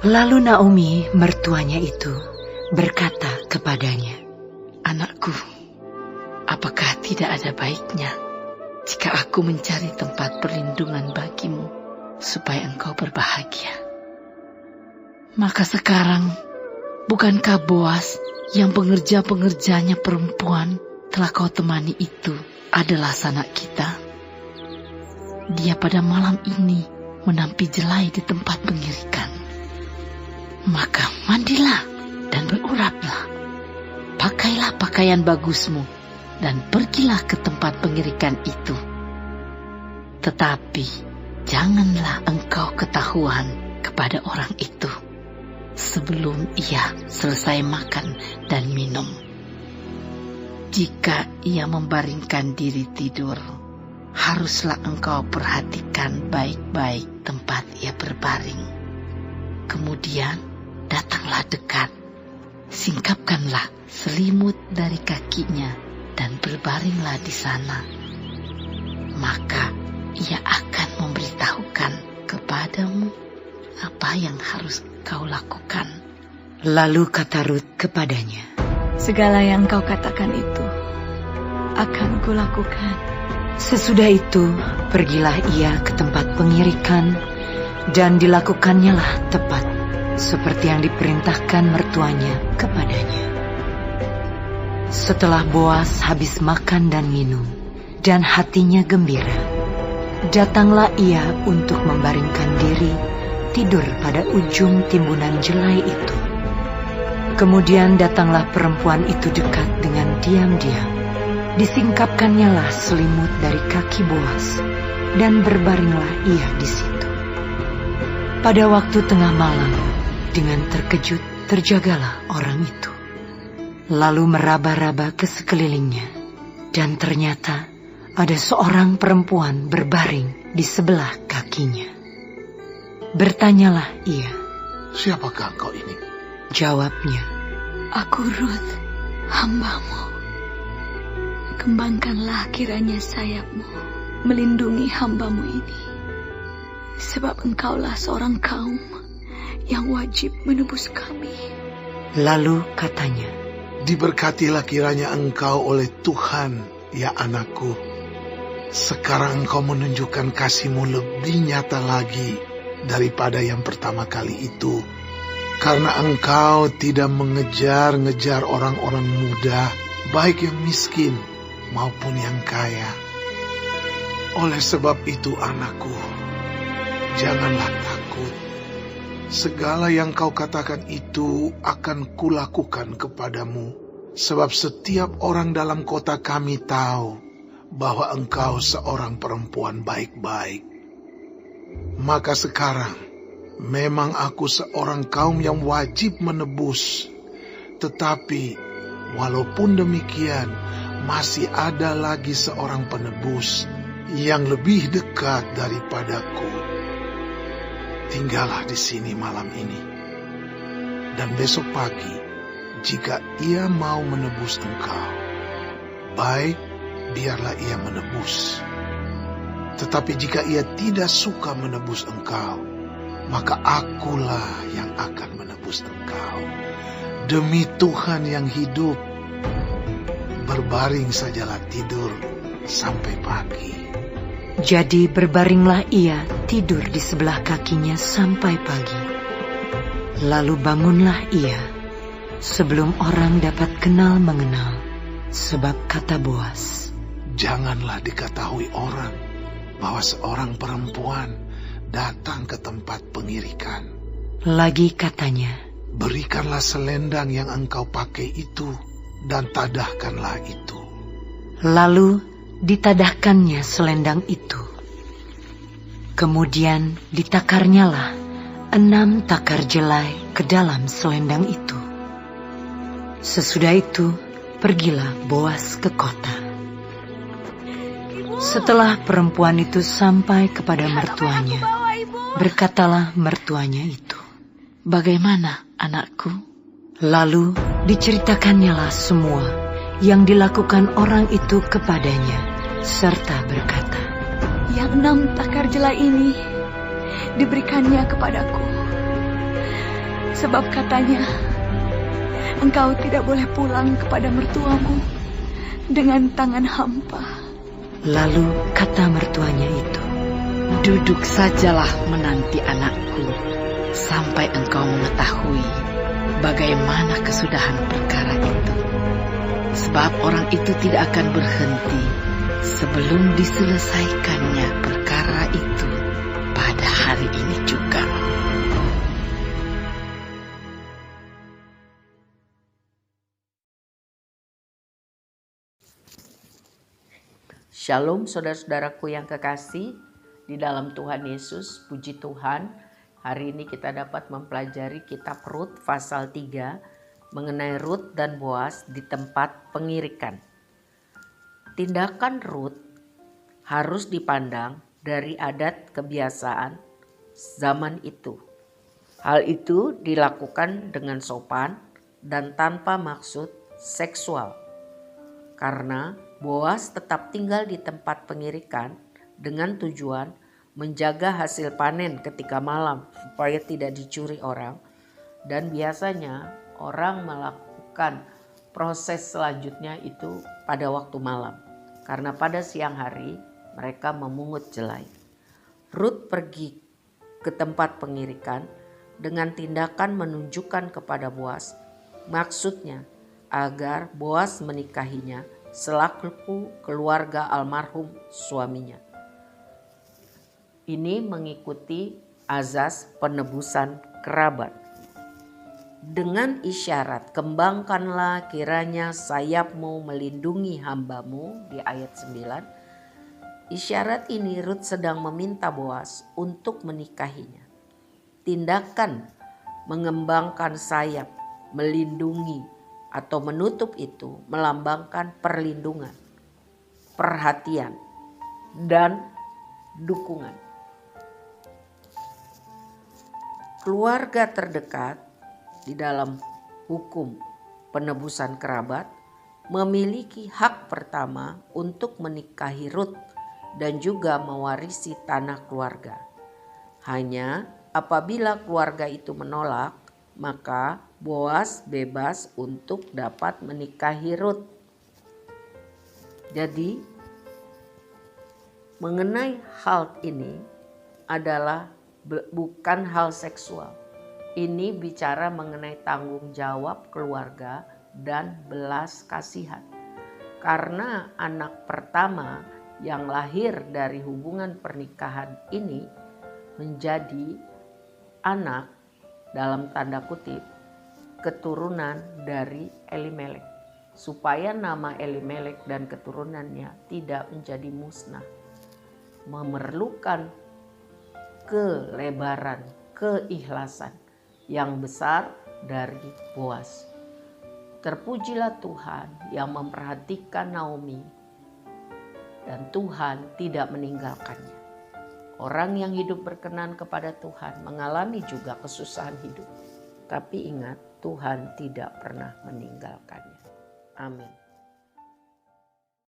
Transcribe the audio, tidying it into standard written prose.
Lalu Naomi, mertuanya itu, berkata kepadanya, "Anakku, apakah tidak ada baiknya jika aku mencari tempat perlindungan bagimu supaya engkau berbahagia? Maka sekarang, bukankah Boas yang pengerja-pengerjanya perempuan telah kau temani itu adalah sanak kita? Dia pada malam ini menampi jelai di tempat pengirikan. Maka mandilah dan beruraplah. Pakailah pakaian bagusmu dan pergilah ke tempat pengirikan itu. Tetapi janganlah engkau ketahuan kepada orang itu sebelum ia selesai makan dan minum. Jika ia membaringkan diri tidur, haruslah engkau perhatikan baik-baik tempat ia berbaring. Kemudian datanglah dekat, singkapkanlah selimut dari kakinya dan berbaringlah di sana. Maka ia akan memberitahukan kepadamu apa yang harus kau lakukan." Lalu kata Rut kepadanya, "Segala yang kau katakan itu akan kulakukan." Sesudah itu pergilah ia ke tempat pengirikan, dan dilakukannya lah tepat seperti yang diperintahkan mertuanya kepadanya. Setelah Boas habis makan dan minum, dan hatinya gembira, datanglah ia untuk membaringkan diri tidur pada ujung timbunan jelai itu. Kemudian datanglah perempuan itu dekat dengan diam-diam. Disingkapkannya lah selimut dari kaki Boas, dan berbaringlah ia di situ. Pada waktu tengah malam, dengan terkejut terjagalah orang itu. Lalu meraba-raba ke sekelilingnya, dan ternyata ada seorang perempuan berbaring di sebelah kakinya. Bertanyalah ia, "Siapakah engkau ini?" Jawabnya, "Aku Rut, hambamu. Kembangkanlah kiranya sayapmu melindungi hambamu ini, sebab engkaulah seorang kaum yang wajib menebus kami." Lalu katanya, "Diberkatilah kiranya engkau oleh Tuhan, ya anakku. Sekarang engkau menunjukkan kasih-Mu lebih nyata lagi daripada yang pertama kali itu, karena engkau tidak mengejar-ngejar orang-orang muda, baik yang miskin maupun yang kaya. Oleh sebab itu, anakku, janganlah takut. Segala yang kau katakan itu akan kulakukan kepadamu, sebab setiap orang dalam kota kami tahu bahwa engkau seorang perempuan baik-baik. Maka sekarang, memang aku seorang kaum yang wajib menebus, tetapi walaupun demikian, masih ada lagi seorang penebus yang lebih dekat daripadaku. Tinggallah di sini malam ini, dan besok pagi, jika ia mau menebus engkau, baik, biarlah ia menebus. Tetapi jika ia tidak suka menebus engkau, maka akulah yang akan menebus engkau. Demi Tuhan yang hidup, berbaring sajalah tidur sampai pagi." Jadi berbaringlah ia tidur di sebelah kakinya sampai pagi. Lalu bangunlah ia sebelum orang dapat kenal mengenal, sebab kata Boas, "Janganlah diketahui orang bahwa seorang perempuan datang ke tempat pengirikan." Lagi katanya, "Berikanlah selendang yang engkau pakai itu, dan tadahkanlah itu." Lalu ditadahkannya selendang itu. Kemudian ditakarnyalah 6 takar jelai ke dalam selendang itu. Sesudah itu pergilah Boas ke kota. Setelah perempuan itu sampai kepada mertuanya, berkatalah mertuanya itu, "Bagaimana, anakku?" Lalu diceritakannya semua yang dilakukan orang itu kepadanya, serta berkata, "Yang 6 takar jelai ini diberikannya kepadaku, Sebab katanya, engkau tidak boleh pulang kepada mertuamu dengan tangan hampa. Lalu kata mertuanya itu, Duduk sajalah menanti anakku, sampai engkau mengetahui bagaimana kesudahan perkara itu. Sebab orang itu tidak akan berhenti sebelum diselesaikannya perkara itu pada hari ini juga. Shalom saudara-saudaraku yang kekasih di dalam Tuhan Yesus, puji Tuhan. Hari ini kita dapat mempelajari kitab Rut pasal 3 mengenai Rut dan Boas di tempat pengirikan. Tindakan Rut harus dipandang dari adat kebiasaan zaman itu. Hal itu dilakukan dengan sopan dan tanpa maksud seksual. Karena Boas tetap tinggal di tempat pengirikan dengan tujuan menjaga hasil panen ketika malam supaya tidak dicuri orang. Dan biasanya orang melakukan proses selanjutnya itu pada waktu malam. Karena pada siang hari mereka memungut jelai. Rut pergi ke tempat pengirikan dengan tindakan menunjukkan kepada Boas. Maksudnya agar Boas menikahinya selaku keluarga almarhum suaminya. Ini mengikuti azas penebusan kerabat. Dengan isyarat, kembangkanlah kiranya sayapmu melindungi hambamu di ayat 9. Isyarat ini Rut sedang meminta Boas untuk menikahinya. Tindakan mengembangkan sayap, melindungi atau menutup itu melambangkan perlindungan, perhatian, dan dukungan. Keluarga terdekat di dalam hukum penebusan kerabat memiliki hak pertama untuk menikahi Rut dan juga mewarisi tanah keluarga. Hanya apabila keluarga itu menolak, maka Boas bebas untuk dapat menikahi Rut. Jadi mengenai hal ini adalah bukan hal seksual. Ini bicara mengenai tanggung jawab keluarga dan belas kasihan. Karena anak pertama yang lahir dari hubungan pernikahan ini menjadi anak dalam tanda kutip keturunan dari Elimelek, supaya nama Elimelek dan keturunannya tidak menjadi musnah. Memerlukan kelebaran, keikhlasan yang besar dari Boas. Terpujilah Tuhan yang memperhatikan Naomi dan Tuhan tidak meninggalkannya. Orang yang hidup berkenan kepada Tuhan mengalami juga kesusahan hidup. Tapi ingat, Tuhan tidak pernah meninggalkannya. Amin.